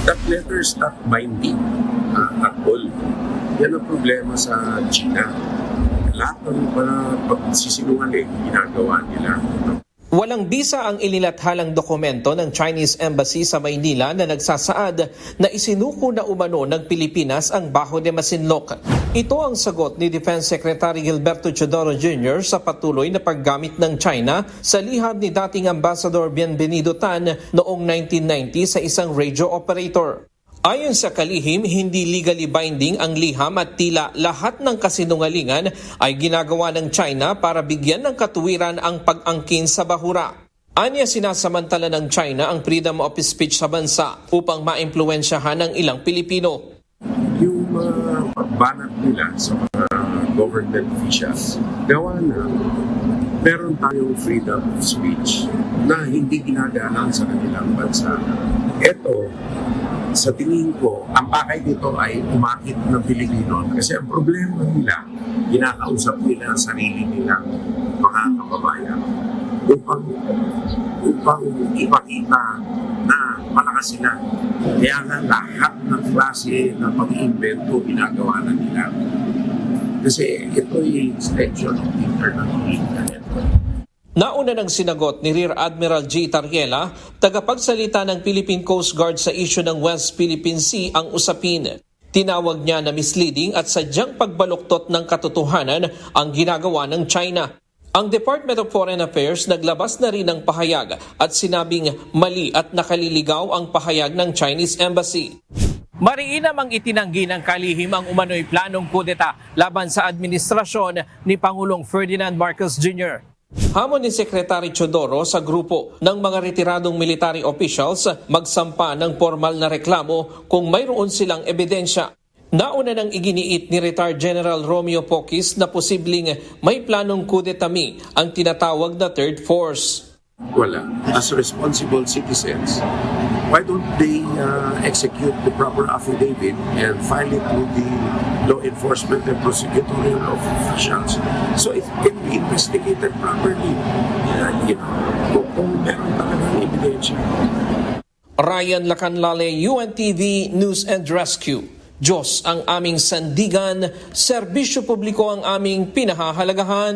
That letter is not binding at all. Yan ang problema sa China. Lahat ng pagsisinungaling ginagawa nila. Walang bisa ang inilathalang dokumento ng Chinese Embassy sa Maynila na nagsasaad na isinuko na umano ng Pilipinas ang Bajo de Masinloc. Ito ang sagot ni Defense Secretary Gilberto Teodoro Jr. sa patuloy na paggamit ng China sa liham ni dating Ambassador Bienvenido Tan noong 1990 sa isang radio operator. Ayon sa kalihim, hindi legally binding ang liham at tila lahat ng kasinungalingan ay ginagawa ng China para bigyan ng katuwiran ang pag-angkin sa bahura. Anya sinasamantala ng China ang freedom of speech sa bansa upang maimpluwensyahan ng ilang Pilipino. Yung pagbanat nila sa mga government officials, gawa na meron tayong freedom of speech na hindi ginagalang sa kanilang bansa. Ito, sa tingin ko, ang pakay dito ay umakit ng Pilipino kasi ang problema nila, kinakausap nila ang sarili nilang mga kababayan upang ipakita na malakas sila. Kaya nga lahat ng klase ng pag-iimbento ginagawa na nila. Kasi ito yung extension of internal internet. Nauna ng sinagot ni Rear Admiral G. Tariela, tagapagsalita ng Philippine Coast Guard sa isyu ng West Philippine Sea ang usapin. Tinawag niya na misleading at sadyang pagbaluktot ng katotohanan ang ginagawa ng China. Ang Department of Foreign Affairs naglabas na rin ng pahayag at sinabing mali at nakaliligaw ang pahayag ng Chinese Embassy. Mariinam ang itinanggi ng kalihim ang umano'y planong kudeta laban sa administrasyon ni Pangulong Ferdinand Marcos Jr. Hamon ni Secretary Teodoro sa grupo ng mga retiradong military officials magsampa ng formal na reklamo kung mayroon silang ebidensya. Nauna nang iginiit ni Retired General Romeo Pocis na posibleng may planong kudetami ang tinatawag na Third Force. Wala. As responsible citizens, why don't they execute the proper affidavit and file it with the law enforcement and prosecutorial officials so it can be investigated properly? Kung meron talagang ebidensya. Ryan Lacanlale, UNTV News and Rescue. Diyos ang aming sandigan, serbisyo publiko ang aming pinahahalagahan.